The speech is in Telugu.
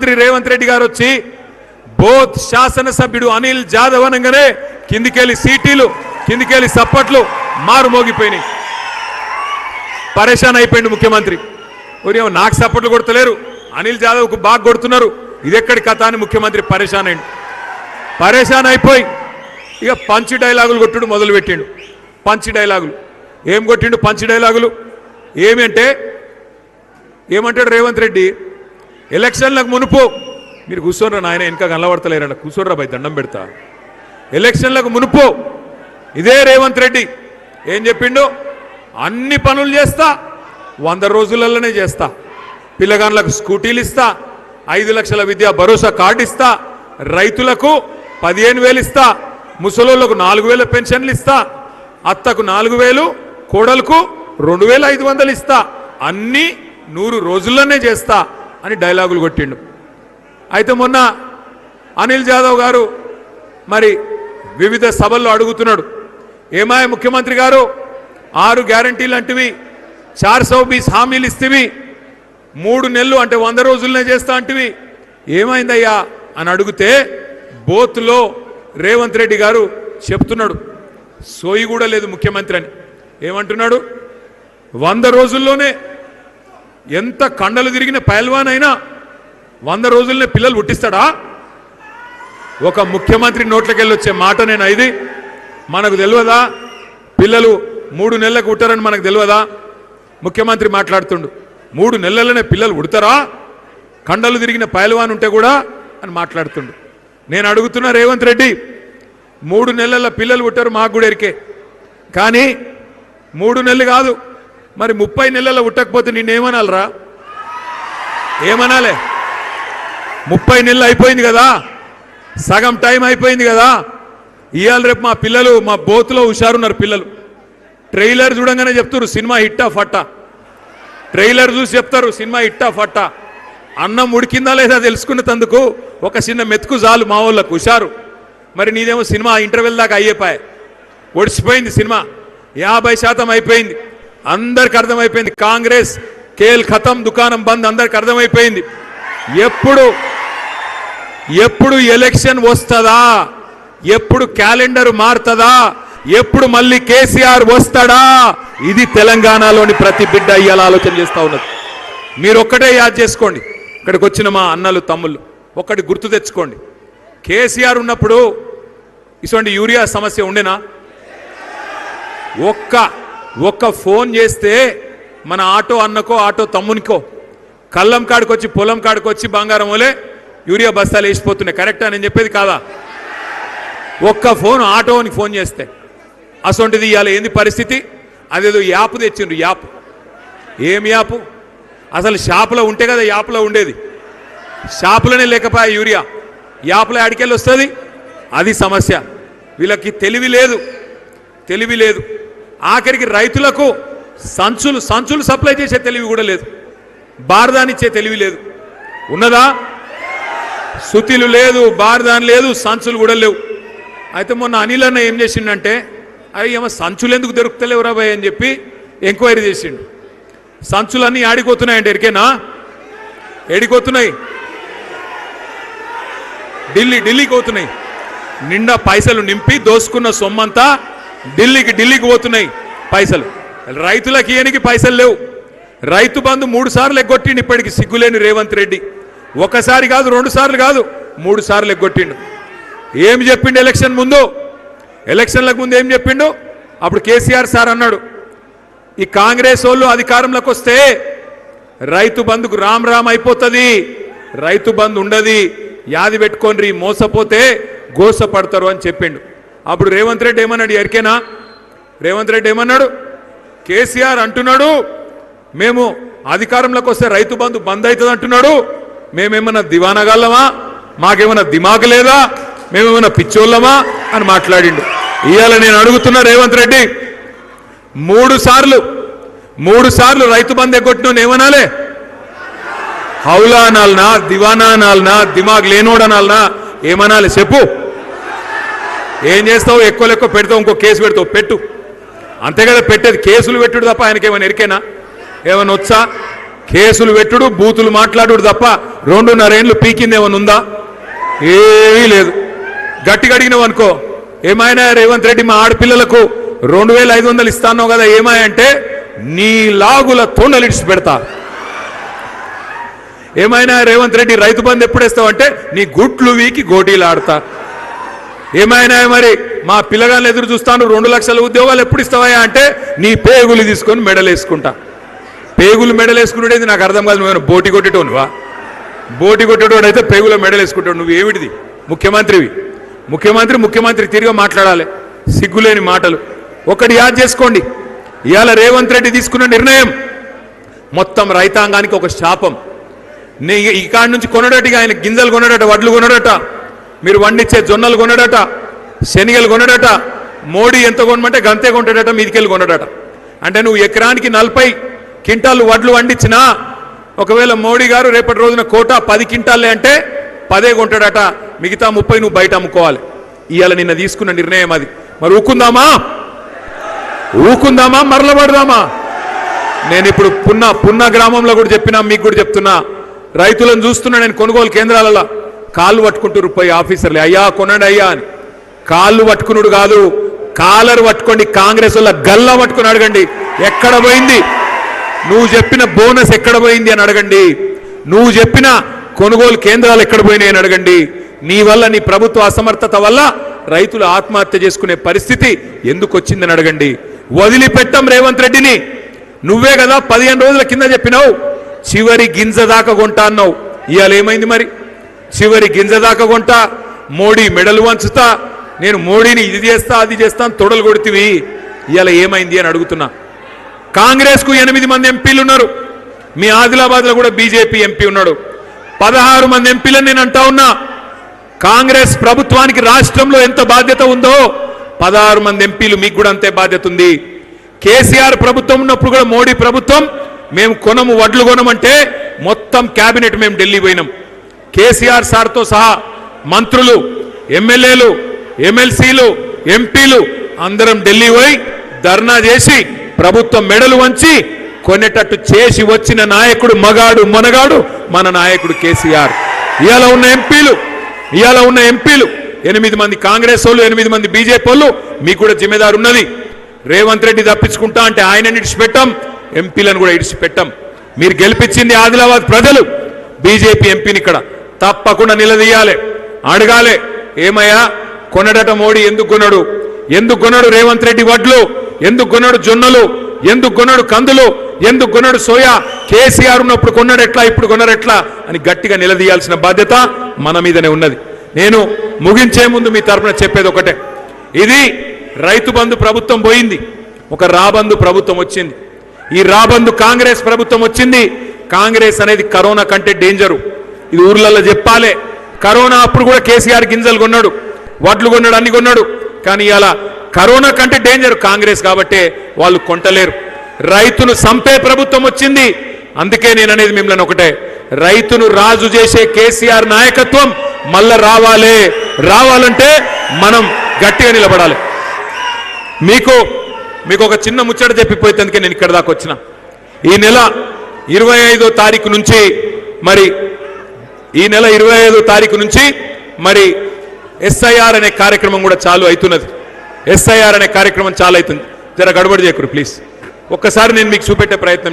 మంత్రి రేవంత్ రెడ్డి గారు వచ్చి బోత్ శాసనసభ్యుడు అనిల్ జాదవ్ అనగానే కిందికెళ్ళి సీటీలు కిందికెళ్ళి సప్పట్లు మారుమోగిపోయినాయి. పరేషాన్ అయిపోయింది ముఖ్యమంత్రి. నాకు సప్పట్లు కొడతలేరు, అనిల్ జాదవ్కు బాగా కొడుతున్నారు, ఇదెక్కడి కథ అని ముఖ్యమంత్రి పరేషాన్ అయ్యిండు. పరేషాన్ అయిపోయి ఇక పంచి డైలాగులు కొట్టుడు మొదలు పెట్టిండు. పంచి డైలాగులు ఏం కొట్టిండు? పంచి డైలాగులు ఏమి అంటే ఏమంటాడు రేవంత్ రెడ్డి, ఎలక్షన్లకు మునుపు మీరు కూర్చోర్రా నాయన, వెనక కనబడతలేరన్న, కూర్చోర్రా భయ్ దండం పెడతా. ఎలక్షన్లకు మునుపు ఇదే రేవంత్ రెడ్డి ఏం చెప్పిండు? అన్ని పనులు చేస్తా, 100 రోజులలోనే చేస్తా, పిల్లగాళ్ళకు స్కూటీలు ఇస్తా, 5 లక్షల విద్యా భరోసా కార్డు ఇస్తా, రైతులకు 15,000 ఇస్తా, ముసలోళ్లకు 4,000 పెన్షన్లు ఇస్తా, అత్తకు 4,000, కోడలకు 2,500 ఇస్తా, అన్ని 100 రోజుల్లోనే చేస్తా అని డైలాగులు కొట్టిండు. అయితే మొన్న అనిల్ జాదవ్ గారు మరి వివిధ సభల్లో అడుగుతున్నాడు, ఏమాయ ముఖ్యమంత్రి గారు 6 గ్యారంటీలు అంటివి, 420 హామీలు ఇస్తేవి, 3 నెలలు అంటే 100 రోజులనే చేస్తా అంటివి, ఏమైందయ్యా అని అడిగితే బోత్లో రేవంత్ రెడ్డి గారు చెప్తున్నాడు, సోయి కూడా లేదు ముఖ్యమంత్రి అని. ఏమంటున్నాడు? 100 రోజుల్లోనే ఎంత కండలు తిరిగిన పైల్వాన్ అయినా 100 రోజుల్లోనే పిల్లలు పుట్టిస్తాడా? ఒక ముఖ్యమంత్రి నోట్లకెళ్ళి వచ్చే మాట నేను ఇది మనకు తెలియదా? పిల్లలు 3 నెలలకు పుట్టారని మనకు తెలియదా? ముఖ్యమంత్రి మాట్లాడుతుండు, 3 నెలలనే పిల్లలు పుడతారా? కండలు తిరిగిన పైల్వాన్ ఉంటే కూడా అని మాట్లాడుతుండు. నేను అడుగుతున్నా రేవంత్ రెడ్డి, 3 నెలల పిల్లలు పుట్టారు మాకు కూడా ఎరికే, కానీ 3 నెలలు కాదు మరి 30 నెలల పుట్టకపోతే నిన్నేమనాలరా? ఏమనాలే? 30 నెలలు అయిపోయింది కదా, సగం టైం అయిపోయింది కదా. ఇవాళ రేపు మా పిల్లలు మా బోతులో హుషారున్నారు పిల్లలు. ట్రైలర్ చూడంగానే చెప్తారు సినిమా హిట్టా ఫట్టా, ట్రైలర్ చూసి చెప్తారు సినిమా హిట్టా ఫట్టా. అన్నం ఉడికిందా లేదా తెలుసుకున్నందుకు ఒక చిన్న మెతుకు చాలు మా వాళ్ళకు హుషారు. మరి నీదేమో సినిమా ఇంటర్వెల్ దాకా అయ్యేపాయ, ఒడిచిపోయింది సినిమా, 50% అయిపోయింది. అందరికి అర్థమైపోయింది కాంగ్రెస్ కేల్ ఖతం దుకాణం బంద్, అందరికి అర్థమైపోయింది. ఎప్పుడు ఎలక్షన్ వస్తుందా, ఎప్పుడు క్యాలెండర్ మారుతుందా, ఎప్పుడు మళ్ళీ కేసీఆర్ వస్తాడా, ఇది తెలంగాణలోని ప్రతి బిడ్డ ఇవాళ ఆలోచన చేస్తూ ఉన్నది. మీరు ఒక్కటే యాద్ చేసుకోండి, ఇక్కడికి వచ్చిన మా అన్నలు తమ్ముళ్ళు ఒక్కటి గుర్తు తెచ్చుకోండి, కేసీఆర్ ఉన్నప్పుడు ఇటువంటి యూరియా సమస్య ఉండేనా? ఒక్క ఫోన్ చేస్తే మన ఆటో అన్నకో ఆటో తమ్మునికో కళ్ళం కాడికొచ్చి పొలం కాడికొచ్చి బంగారం వలే యూరియా బస్తాలు వేసిపోతున్నాయి. కరెక్టా నేను చెప్పేది కాదా? ఒక్క ఫోన్ ఆటోని ఫోన్ చేస్తే అసొంటిది ఇవాళ ఏంది పరిస్థితి? అదేదో యాప్ తెచ్చిండ్రు. యాప్ ఏం యాప్? అసలు షాపులో ఉంటే కదా యాప్లో ఉండేది, షాపులోనే లేకపోయా యూరియా, యాప్లో ఆడికెళ్ళి వస్తుంది. అది సమస్య. వీళ్ళకి తెలివి లేదు. ఆఖరికి రైతులకు సంచులు సప్లై చేసే తెలివి కూడా లేదు, బార్దానిచ్చే తెలివి లేదు. ఉన్నదా? సుతిలు లేదు, బార్దాన్ లేదు, సంచులు కూడా లేవు. అయితే మొన్న అనిల్ అన్న ఏం చేసిండంటే, అవి ఏమో సంచులు ఎందుకు దొరుకుతలేవు రాబాయ్ అని చెప్పి ఎంక్వైరీ చేసిండు. సంచులన్నీ ఆడిపోతున్నాయంటే ఎరికేనా? ఏడిపోతున్నాయి? ఢిల్లీకి పోతున్నాయి. నిండా పైసలు నింపి దోసుకున్న సొమ్మంతా ఢిల్లీకి పోతున్నాయి పైసలు. రైతులకు ఇయనికి పైసలు లేవు. రైతు బంధు 3 సార్లు ఎగ్గొట్టిండు ఇప్పటికి సిగ్గులేని రేవంత్ రెడ్డి. ఒకసారి కాదు, 2 సార్లు కాదు, 3 సార్లు ఎగ్గొట్టిండు. ఏమి చెప్పిండు ఎలక్షన్లకు ముందు ఏం చెప్పిండు? అప్పుడు కేసీఆర్ సార్ అన్నాడు, ఈ కాంగ్రెస్ వాళ్ళు అధికారంలోకి వస్తే రైతు బంధుకు రామ్ అయిపోతుంది, రైతు బంధు ఉండదు, యాది పెట్టుకోండి, మోసపోతే గోసపడతారు అని చెప్పిండు. అప్పుడు రేవంత్ రెడ్డి ఏమన్నాడు ఎరికేనా? రేవంత్ రెడ్డి ఏమన్నాడు? కేసీఆర్ అంటున్నాడు మేము అధికారంలోకి వస్తే రైతు బంధు బంద్ అవుతుంది అంటున్నాడు, మేమేమన్నా దివానగాళ్ళమా, మాకేమన్నా దిమాగ్ లేదా, మేమేమన్నా పిచ్చోళ్ళమా అని మాట్లాడిండు. ఇవాళ నేను అడుగుతున్నా రేవంత్ రెడ్డి, 3 సార్లు రైతు బంధు ఎగ్గొట్టిన ఏమనాలే? హౌలా అనాలనా, దివానా అనాలనా, దిమాగ్ లేనోడనాలనా, ఏమనాలి చెప్పు? ఏం చేస్తావు? ఎక్కువ పెడతావు, ఇంకో కేసు పెడతావు, పెట్టు, అంతే కదా పెట్టేది. కేసులు పెట్టుడు తప్ప ఆయనకి ఏమైనా ఎరికేనా? ఏమైనా వచ్చా? కేసులు పెట్టుడు బూతులు మాట్లాడుడు తప్ప 2.5 ఏళ్ళు పీకిందేమన్నా ఉందా? ఏమీ లేదు. గట్టిగా అడిగినావు అనుకో, ఏమైనా రేవంత్ రెడ్డి మా ఆడపిల్లలకు 2500 ఇస్తాను కదా ఏమాయంటే నీ లాగుల తోండలిడిచి పెడతా. ఏమైనా రేవంత్ రెడ్డి రైతు బంధు ఎప్పుడేస్తావంటే నీ గుట్లు వీకి గోటీలు ఆడతా. ఏమైనా మరి మా పిల్లగాళ్ళు ఎదురు చూస్తాను 2 లక్షల ఉద్యోగాలు ఎప్పుడు ఇస్తావా అంటే నీ పేగులు తీసుకొని మెడలేసుకుంటా. పేగులు మెడలేసుకునేది నాకు అర్థం కాదు. నువ్వేమైనా బోటి కొట్టేటోనువా? బోటి కొట్టేటోడు అయితే పేగులో మెడలేసుకుంటాడు. నువ్వు ఏమిటిది? ముఖ్యమంత్రివి. ముఖ్యమంత్రి తిరిగి మాట్లాడాలి. సిగ్గులేని మాటలు. ఒకటి యాద్ చేసుకోండి, ఇవాళ రేవంత్ రెడ్డి తీసుకున్న నిర్ణయం మొత్తం రైతాంగానికి ఒక శాపం. ఇక్కడి నుంచి కొనడట, ఆయన గింజలు కొనడట, వడ్లు కొనడట, మీరు వండించే జొన్నలు కొనడట, శనిగలు కొనడట. మోడీ ఎంత కొనమంటే గంతే కొంటాడట, మీదికెళ్ళి కొనడట. అంటే నువ్వు ఎకరానికి 40 క్వింటాలు వడ్లు వండించినా ఒకవేళ మోడీ గారు రేపటి రోజున కోటా 10 క్వింటాలే అంటే 10 కొంటాడట, మిగతా 30 నువ్వు బయట అమ్ముకోవాలి. ఇవాళ నిన్న తీసుకున్న నిర్ణయం అది. మరి ఊకుందామా మరలబడదామా? నేను ఇప్పుడు పున్న గ్రామంలో కూడా చెప్పినా, మీకు కూడా చెప్తున్నా, రైతులను చూస్తున్నా నేను కొనుగోలు కేంద్రాలలో కాళ్ళు పట్టుకుంటూ పోయి ఆఫీసర్లు, అయ్యా కొనండి అయ్యా అని. కాళ్ళు పట్టుకున్నాడు కాదు, కాలర్ పట్టుకోండి. కాంగ్రెస్ వల్ల గల్లా పట్టుకుని అడగండి ఎక్కడ పోయింది, నువ్వు చెప్పిన బోనస్ ఎక్కడ పోయింది అని అడగండి, నువ్వు చెప్పిన కొనుగోలు కేంద్రాలు ఎక్కడ పోయినాయి అని అడగండి. నీ వల్ల, నీ ప్రభుత్వ అసమర్థత వల్ల రైతులు ఆత్మహత్య చేసుకునే పరిస్థితి ఎందుకు వచ్చిందని అడగండి. వదిలిపెట్టం రేవంత్ రెడ్డిని. నువ్వే కదా 15 రోజుల కింద చెప్పినావు చివరి గింజ దాకా కొంటా అన్నావు. ఇవాళ ఏమైంది మరి? చివరి గింజ దాకా కొంటా, మోడీ మెడలు వంచుతా, నేను మోడీని ఇది చేస్తా అది చేస్తా అని తొడలు కొడుతీవి. ఇవాళ ఏమైంది అని అడుగుతున్నా. కాంగ్రెస్ కు 8 మంది ఎంపీలు ఉన్నారు. మీ ఆదిలాబాద్ లో కూడా బీజేపీ ఎంపీ ఉన్నాడు. 16 మంది ఎంపీలను నేను అంటా ఉన్నా. కాంగ్రెస్ ప్రభుత్వానికి రాష్ట్రంలో ఎంత బాధ్యత ఉందో 16 మంది ఎంపీలు మీకు కూడా అంతే బాధ్యత ఉంది. కేసీఆర్ ప్రభుత్వం ఉన్నప్పుడు కూడా మోడీ ప్రభుత్వం మేము కొనము, వడ్లు కొనమంటే మొత్తం కేబినెట్ మేము ఢిల్లీ పోయినాం. కేసీఆర్ సార్తో సహా మంత్రులు, ఎమ్మెల్యేలు, ఎమ్మెల్సీలు, ఎంపీలు అందరం ఢిల్లీ పోయి ధర్నా చేసి ప్రభుత్వం మెడలు వంచి కొనేటట్టు చేసి వచ్చిన నాయకుడు మగాడు మనగాడు మన నాయకుడు కేసీఆర్. ఇవాళ ఉన్న ఎంపీలు 8 మంది కాంగ్రెస్ వాళ్ళు, 8 మంది బీజేపీ వాళ్ళు. మీకు కూడా జిమ్మేదారు ఉన్నది. రేవంత్ రెడ్డి తప్పించుకుంటా అంటే ఆయనని ఇడిచిపెట్టాం, ఎంపీలను కూడా ఇడిచిపెట్టాం. మీరు గెలిపించింది ఆదిలాబాద్ ప్రజలు. బీజేపీ ఎంపీని ఇక్కడ తప్పకుండా నిలదీయాలి, అడగాలి. ఏమయ్యా కొనడట మోడీ, ఎందుకు కొన్నాడు రేవంత్ రెడ్డి వడ్లు, ఎందుకు కొన్నాడు జొన్నలు, ఎందుకు కొన్నాడు కందులు, ఎందుకు కొన్నాడు సోయా? కేసీఆర్ ఉన్నప్పుడు కొన్నాడు ఎట్లా, ఇప్పుడు కొన్నాడు ఎట్లా అని గట్టిగా నిలదీయాల్సిన బాధ్యత మన మీదనే ఉన్నది. నేను ముగించే ముందు మీ తరఫున చెప్పేది ఒకటే, ఇది రైతు బంధు ప్రభుత్వం పోయింది, ఒక రాబంధు ప్రభుత్వం వచ్చింది. ఈ రాబంధు కాంగ్రెస్ ప్రభుత్వం వచ్చింది. కాంగ్రెస్ అనేది కరోనా కంటే డేంజరు, ఇది ఊర్లలో చెప్పాలి. కరోనా అప్పుడు కూడా కేసీఆర్ గింజలు కొన్నాడు, వడ్లు కొన్నాడు, అన్ని కొన్నాడు. కానీ ఇలా కరోనా కంటే డేంజర్ కాంగ్రెస్ కాబట్టే వాళ్ళు కొంటలేరు. రైతును సంపే ప్రభుత్వం వచ్చింది. అందుకే నేను అనేది మిమ్మల్ని ఒకటే, రైతును రాజు చేసే కేసీఆర్ నాయకత్వం మళ్ళా రావాలంటే మనం గట్టిగా నిలబడాలి. మీకు ఒక చిన్న ముచ్చట చెప్పిపోయేందుకే నేను ఇక్కడ దాకా వచ్చిన. ఈ నెల 25వ తారీఖు నుంచి మరి ఎస్ఐఆర్ అనే కార్యక్రమం కూడా చాలు అవుతున్నది. ఎస్ఐఆర్ అనే కార్యక్రమం చాలు అవుతుంది. జర గడబడి చేయకూడదు ప్లీజ్. ఒక్కసారి నేను మీకు చూపెట్టే ప్రయత్నం